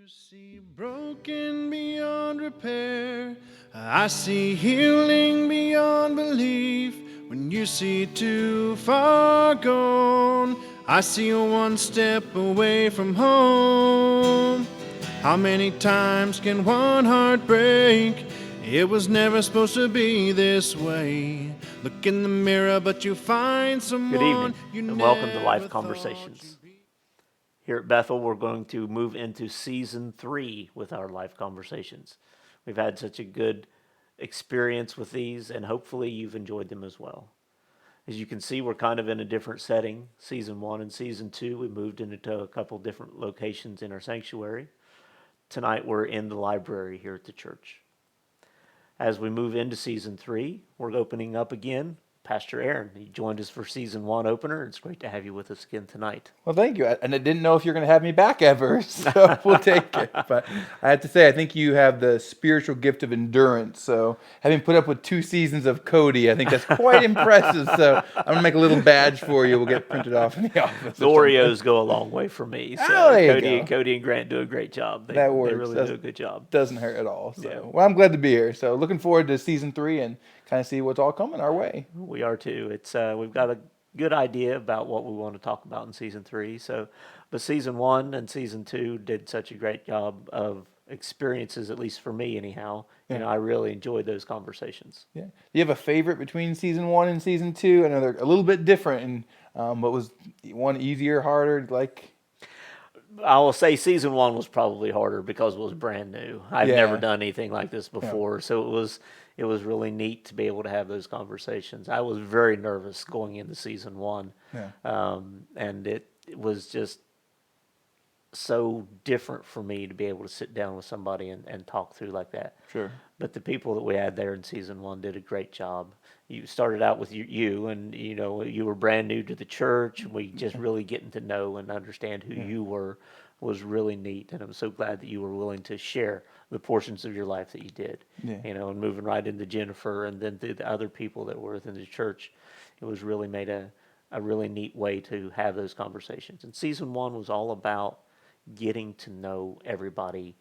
See broken beyond repair. I see healing beyond belief. When you see too far gone, I see you one step away from home. How many times can one heart break? It was never supposed to be this way. Look in the mirror, but you find someone. Good evening, you and welcome to never Life thought Conversations. you'd be. Here at Bethel, we're going to move into season 3 with our Life Conversations. We've had such a good experience with these, and hopefully you've enjoyed them as well. As you can see, we're kind of in a different setting. Season 1 and Season 2, we moved into a couple different locations in our sanctuary. Tonight, we're in the library here at the church. As we move into Season 3, we're opening up again. Pastor Aaron, he joined us for Season 1 opener. It's great to have you with us again tonight. Well, thank you. And I didn't know if you're going to have me back ever, so we'll take it. But I have to say, I think you have the spiritual gift of endurance. So having put up with 2 seasons of Cody, I think that's quite impressive. So I'm going to make a little badge for you. We'll get printed off in the office. The Oreos go a long way for me. So Oh, there you go. Cody and Grant do a great job. They That works. really do a good job. Doesn't hurt at all. So, Yeah. well, I'm glad to be here. So looking forward to season 3 and kind of see what's all coming our way. We are too. It's we've got a good idea about what we want to talk about in season 3. So, but season 1 and season 2 did such a great job of experiences, at least for me, anyhow. You know, I really enjoyed those conversations. Yeah. Do you have a favorite between season 1 and season 2? I know they're a little bit different. And but was one easier, harder? Like. I will say season 1 was probably harder because it was brand new. I've Yeah. never done anything like this before, so it was really neat to be able to have those conversations. I was very nervous going into season 1, Yeah. and it was just so different for me to be able to sit down with somebody and talk through like that. Sure. But the people that we had there in season 1 did a great job. You started out with you and you know you were brand new to the church. And we just really getting to know and understand who you were was really neat, and I'm so glad that you were willing to share the portions of your life that you did. Yeah. You know, and moving right into Jennifer and then through the other people that were within the church, it was really made a really neat way to have those conversations. And season 1 was all about getting to know everybody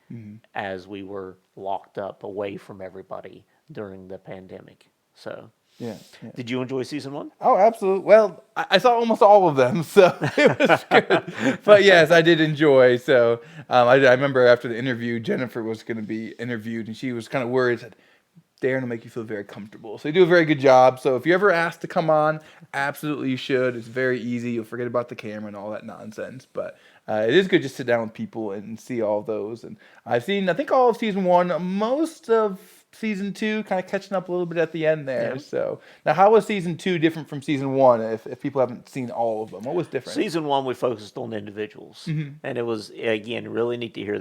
as we were locked up away from everybody during the pandemic. So, Yeah. did you enjoy season 1? Oh, absolutely. Well, I saw almost all of them, so it was good. But yes, I did enjoy. So I remember after the interview, Jennifer was going to be interviewed, and she was kind of worried. Said, Darren will make you feel very comfortable. So you do a very good job. So if you're ever asked to come on, absolutely you should. It's very easy. You'll forget about the camera and all that nonsense. But it is good just to sit down with people and see all those. And I've seen, I think, all of season 1, most of season 2, kind of catching up a little bit at the end there. Yeah. So now, how was season 2 different from season 1? If people haven't seen all of them, what was different? Season 1, we focused on individuals, and it was again really neat to hear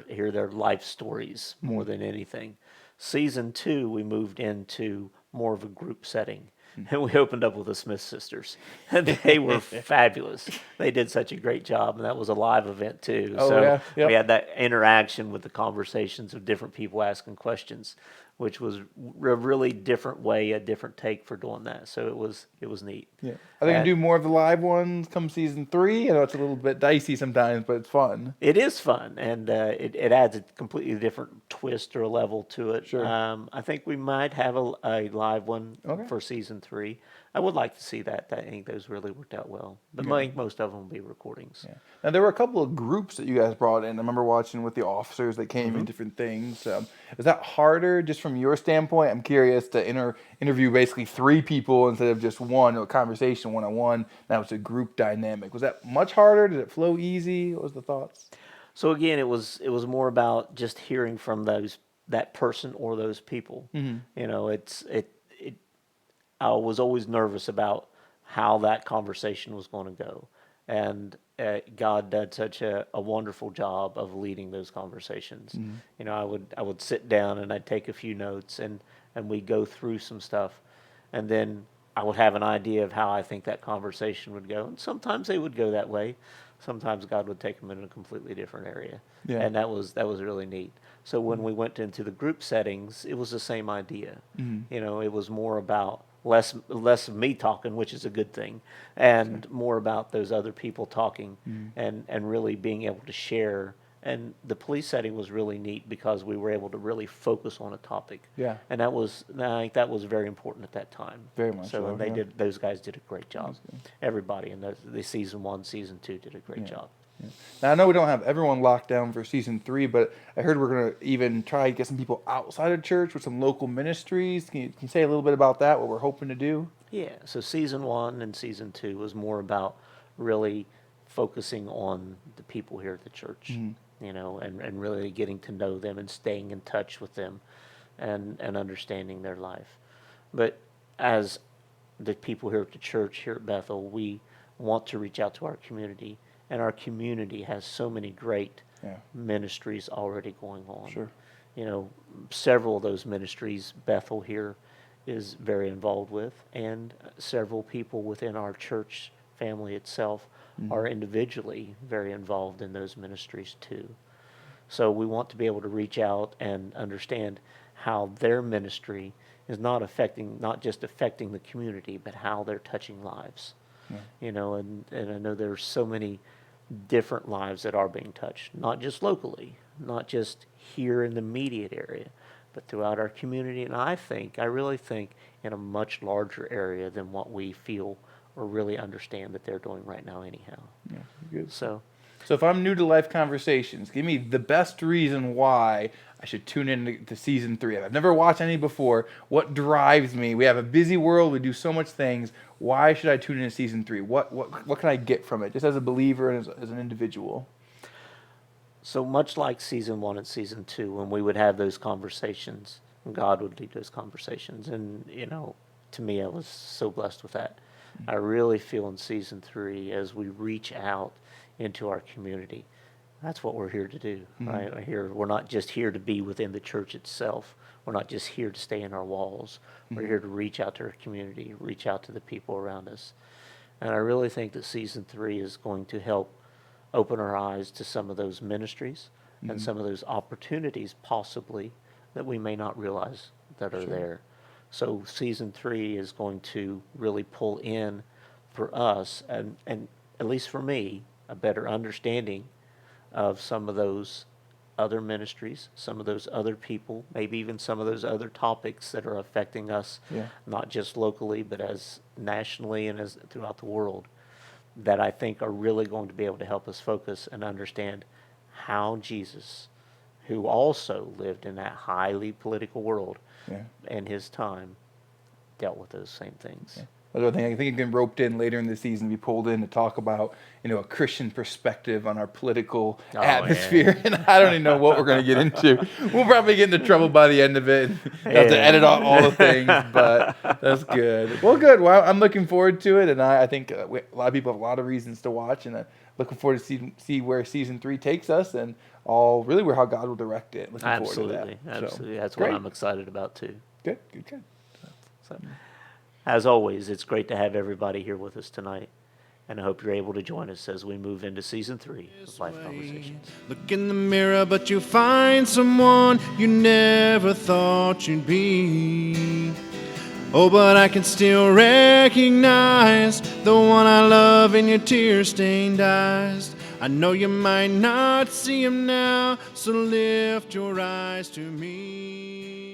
hear their life stories more than anything. Season 2, we moved into more of a group setting, and we opened up with the Smith sisters, and they were fabulous. They did such a great job, and that was a live event too. Oh, So yeah. Yep. we had that interaction with the conversations of different people asking questions, which was a really different way, a different take for doing that. So it was neat. Yeah. Are they going to do more of the live ones come season 3? I know it's a little bit dicey sometimes, but it's fun. It is fun, and it adds a completely different twist or level to it. Sure. I think we might have a live one Okay. for season 3. I would like to see that. I think those really worked out well. But I think most of them will be recordings. Yeah. Now there were a couple of groups that you guys brought in. I remember watching with the officers that came in different things. Is that harder, just from your standpoint? I'm curious to interview basically 3 people instead of just one, a conversation one-on-one. Now it's a group dynamic. Was that much harder? Did it flow easy? What was the thoughts? So again, it was more about just hearing from that person or those people. You know, I was always nervous about how that conversation was going to go, and God did such a wonderful job of leading those conversations. You know, I would sit down and I'd take a few notes and we'd go through some stuff, and then I would have an idea of how I think that conversation would go. And sometimes they would go that way. Sometimes God would take them in a completely different area. Yeah. And that was really neat. So when we went into the group settings, it was the same idea. You know, it was more about less of me talking, which is a good thing, and more about those other people talking and really being able to share And the police setting was really neat because we were able to really focus on a topic. Yeah. And I think that was very important at that time. Very much so, And yeah. those guys did a great job. Everybody in the season 1, season 2 did a great job. Now I know we don't have everyone locked down for season 3, but I heard we're gonna even try to get some people outside of church with some local ministries. Can you say a little bit about that? What we're hoping to do? Yeah, so season 1 and season 2 was more about really focusing on the people here at the church, and really getting to know them and staying in touch with them and understanding their life. But as the people here at the church, here at Bethel, we want to reach out to our community, and our community has so many great ministries already going on. Sure. Several of those ministries, Bethel here is very involved with, and several people within our church family itself are individually very involved in those ministries too. So we want to be able to reach out and understand how their ministry is not just affecting the community, but how they're touching lives. And I know there's so many different lives that are being touched, not just locally, not just here in the immediate area, but throughout our community. And I really think in a much larger area than what we feel or really understand that they're doing right now anyhow. Yeah, good. So if I'm new to Life Conversations, give me the best reason why I should tune in to season 3. I've never watched any before. What drives me? We have a busy world. We do so much things. Why should I tune in to season 3? What can I get from it, just as a believer and as an individual? So much like season 1 and season 2, when we would have those conversations, God would lead those conversations. And, to me, I was so blessed with that. I really feel in season 3, as we reach out into our community, that's what we're here to do, right? We're not just here to be within the church itself. We're not just here to stay in our walls. We're here to reach out to our community, reach out to the people around us. And I really think that season 3 is going to help open our eyes to some of those ministries and some of those opportunities possibly that we may not realize that are there. So season 3 is going to really pull in for us, and at least for me, a better understanding of some of those other ministries, some of those other people, maybe even some of those other topics that are affecting us, not just locally, but as nationally and as throughout the world, that I think are really going to be able to help us focus and understand how Jesus, who also lived in that highly political world in his time, dealt with those same things. I think it can be roped in later in the season, be pulled in to talk about, a Christian perspective on our political atmosphere. And I don't even know what we're going to get into. We'll probably get into trouble by the end of it. Have to edit out all the things, but that's good. Well, good. Well, I'm looking forward to it, and I think a lot of people have a lot of reasons to watch, and looking forward to see where season 3 takes us, and where how God will direct it. Looking forward to that. Absolutely. So, That's great. what I'm excited about too. Good. So, as always, it's great to have everybody here with us tonight, and I hope you're able to join us as we move into season 3 of Life Conversations. Look in the mirror, but you find someone you never thought you'd be. Oh, but I can still recognize the one I love in your tear-stained eyes. I know you might not see him now, so lift your eyes to me.